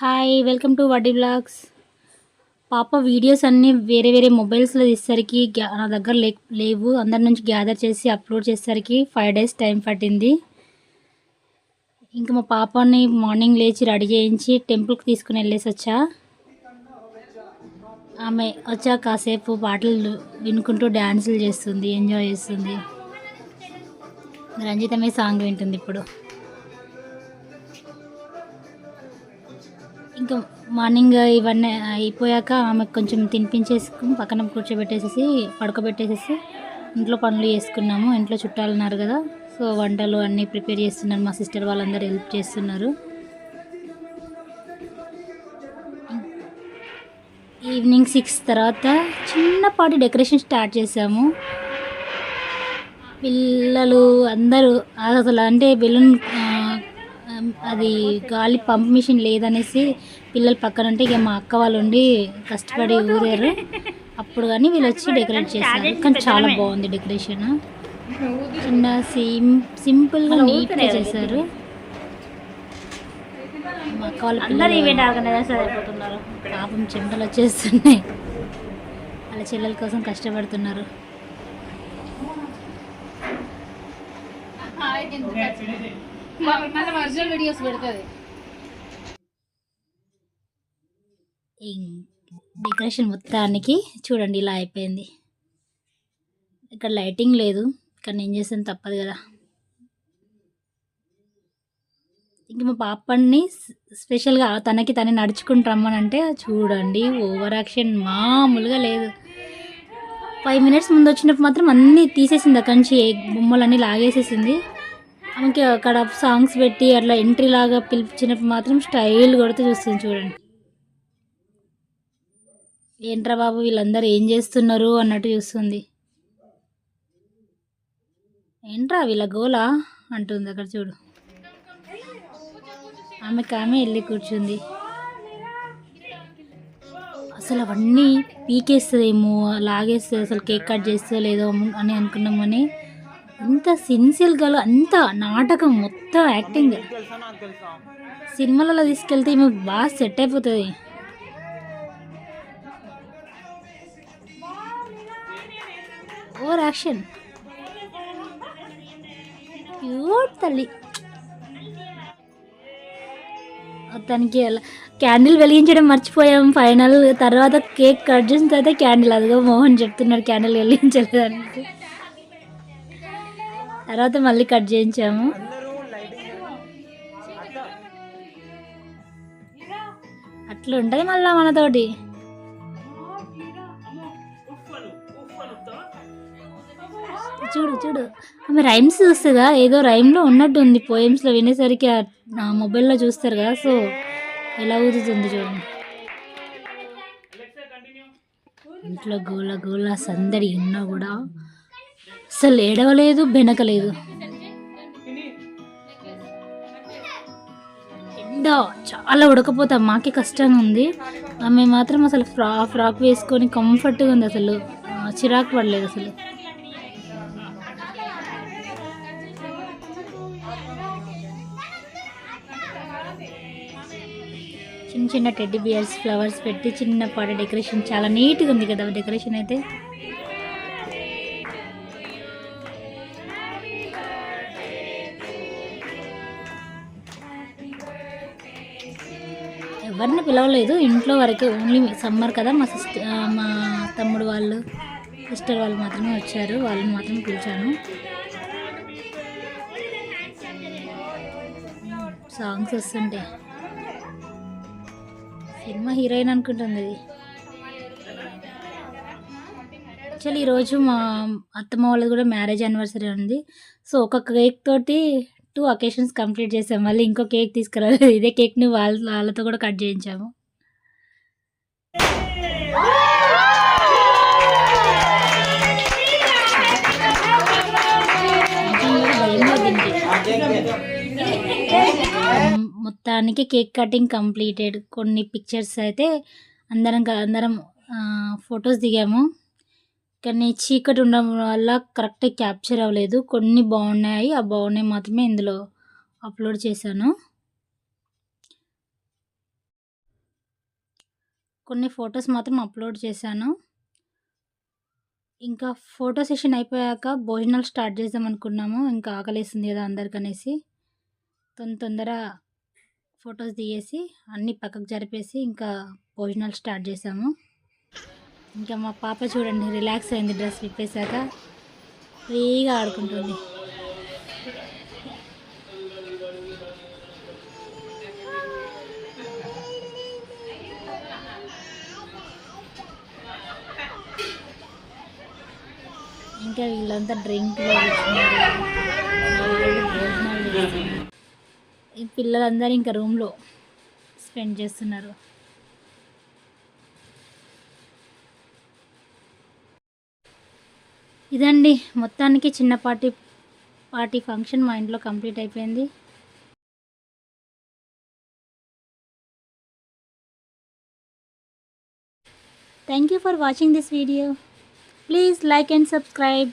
Hi welcome to వడ్డీ blogs. పాప videos అన్నీ వేరే వేరే మొబైల్స్లో తీసేసరికి నా దగ్గర లేవు. అందరి నుంచి గ్యాదర్ చేసి అప్లోడ్ చేసేసరికి 5 days టైం పట్టింది. ఇంకా మా పాపని మార్నింగ్ లేచి రెడీ చేయించి టెంపుల్కి తీసుకుని వెళ్ళేసి వచ్చా. ఆమె వచ్చా కాసేపు పాటలు వినుకుంటూ డ్యాన్సులు చేస్తుంది, ఎంజాయ్ చేస్తుంది. రంజితమే సాంగ్ వింటుంది ఇప్పుడు. ఇంకా మార్నింగ్ ఇవన్నీ అయిపోయాక ఆమెకు కొంచెం తినిపించేసుకుని పక్కన కూర్చోబెట్టేసేసి పడుకోబెట్టేసేసి ఇంట్లో పనులు చేసుకున్నాము. ఇంట్లో చుట్టాలు ఉన్నారు కదా, సో వంటలు అన్నీ ప్రిపేర్ చేస్తున్నారు. మా సిస్టర్ వాళ్ళందరూ హెల్ప్ చేస్తున్నారు. ఈవినింగ్ 6 తర్వాత చిన్నపాటి డెకరేషన్ స్టార్ట్ చేసాము. పిల్లలు అందరూ అసలు అంటే బెలూన్ అది గాలి పంప్ మిషన్ లేదనేసి పిల్లలు పక్కన ఉంటే ఇక మా అక్క వాళ్ళు ఉండి కష్టపడి ఊరారు. అప్పుడు కానీ వీళ్ళు వచ్చి డెకరేట్ చేశారు. కానీ చాలా బాగుంది డెకరేషన్. చిన్న సింపుల్గా నీట్గా చేశారు. మా అక్క వాళ్ళు అయిపోతున్నారు. పాపం చెమటలు వచ్చేస్తున్నాయి. వాళ్ళ చెల్లెల కోసం కష్టపడుతున్నారు. వీడియోస్ పెడుతుంది. డెకరేషన్ మొత్తానికి చూడండి ఇలా అయిపోయింది. ఇక్కడ లైటింగ్ లేదు, కానీ ఏం చేసాను తప్పదు కదా. ఇంక మా పాపని స్పెషల్గా తనకి తనే నడుచుకుంటూ రమ్మనంటే చూడండి ఓవర్ యాక్షన్ మామూలుగా లేదు. 5 minutes ముందు వచ్చినప్పుడు మాత్రం అన్నీ తీసేసింది. అక్కడి నుంచి బొమ్మలన్నీ లాగేసేసింది. ఆమెకి అక్కడ సాంగ్స్ పెట్టి అట్లా ఎంట్రీ లాగా పిలిపించినప్పుడు మాత్రం స్టైల్ కొడుతూ చూస్తుంది. చూడండి ఏంట్రా బాబు వీళ్ళందరూ ఏం చేస్తున్నారు అన్నట్టు చూస్తుంది. ఏంట్రా వీళ్ళ గోలా అంటుంది. అక్కడ చూడు ఆమె వెళ్ళి కూర్చుంది. అసలు అవన్నీ పీకేస్తుందేమో, లాగేస్తుంది, అసలు కేక్ కట్ చేస్తుందో లేదో అని అనుకున్నాం. కానీ అంత సిన్సియర్గా అంత నాటకం మొత్తం యాక్టింగ్. సినిమాలలో తీసుకెళ్తే ఈమె బాగా సెట్ అయిపోతుంది. ఓవర్ యాక్షన్ క్యూట్ తల్లి. తనకి క్యాండిల్ వెలిగించడం మర్చిపోయాం ఫైనల్. తర్వాత కేక్ కట్ చేసిన తర్వాత క్యాండిల్, అదిగో మోహన్ చెప్తున్నాడు క్యాండిల్ వెలిగించలేదని. తర్వాత మళ్ళీ కట్ చేయించాము. అట్లా ఉంటుంది మళ్ళీ మనతోటి. చూడు చూడు ఆమె రైమ్స్ చూస్తుందా, ఏదో రైమ్లో ఉన్నట్టు ఉంది. పోయమ్స్లో వినేసరికి మొబైల్లో చూస్తారు కదా, సో ఎలా ఊదుతుంది చూడండి. ఇంట్లో గోల గోల సందడి ఉన్నా కూడా అసలు ఏడవలేదు, బెనకలేదు. ఎండ చాలా ఉడకపోతా మాకే కష్టంగా ఉంది. ఆమె మాత్రం అసలు ఫ్రాక్ వేసుకొని కంఫర్ట్గా ఉంది. అసలు చిరాకు పడలేదు అసలు. చిన్న చిన్న టెడ్డీ బియర్స్ ఫ్లవర్స్ పెట్టి చిన్నపాటి డెకరేషన్ చాలా నీట్గా ఉంది కదా డెకరేషన్ అయితే. ఎవరిని పిలవలేదు, ఇంట్లో వరకే, ఓన్లీ సమ్మర్ కదా. మా తమ్ముడు వాళ్ళు సిస్టర్ వాళ్ళు మాత్రమే వచ్చారు, వాళ్ళని మాత్రమే పిలిచాను. సాంగ్స్ వస్తుంటే సినిమా హీరోయిన్ అనుకుంటుంది ఇది. యాక్చువల్లీ ఈరోజు మా అత్తమ్మ వాళ్ళది కూడా మ్యారేజ్ యానివర్సరీ ఉంది. సో ఒక కేక్ తోటి 2 occasions కంప్లీట్ చేసాం. మళ్ళీ ఇంకో కేక్ తీసుకురాలేదు, ఇదే కేక్ని వాళ్ళతో కూడా కట్ చేయించాము. మొత్తానికి కేక్ కటింగ్ కంప్లీటెడ్. కొన్ని పిక్చర్స్ అయితే అందరం ఫొటోస్ దిగాము. కానీ చీకటి ఉండడం వల్ల కరెక్ట్గా క్యాప్చర్ అవ్వలేదు. కొన్ని బాగున్నాయి, ఆ బాగున్నాయి మాత్రమే ఇందులో అప్లోడ్ చేశాను. కొన్ని ఫొటోస్ మాత్రం అప్లోడ్ చేశాను. ఇంకా ఫోటో సెషన్ అయిపోయాక భోజనాలు స్టార్ట్ చేద్దాం అనుకున్నాము. ఇంకా ఆకలేస్తుంది కదా అందరికనేసి తొందర ఫొటోస్ దిగేసి అన్నీ పక్కకు జరిపేసి ఇంకా భోజనాలు స్టార్ట్ చేసాము. ఇంకా మా పాప చూడండి రిలాక్స్ అయింది డ్రెస్ విప్పేశాక ఫ్రీగా ఆడుకుంటుంది. ఇంకా వీళ్ళంతా డ్రింక్లో భోజనాలు చేస్తున్నారు. ఈ పిల్లలందరూ ఇంకా రూమ్లో స్పెండ్ చేస్తున్నారు. ఇదండి మొత్తానికి చిన్నపాటి ఫంక్షన్ మా ఇంట్లో కంప్లీట్ అయిపోయింది. Thank you for watching this video. Please like and subscribe.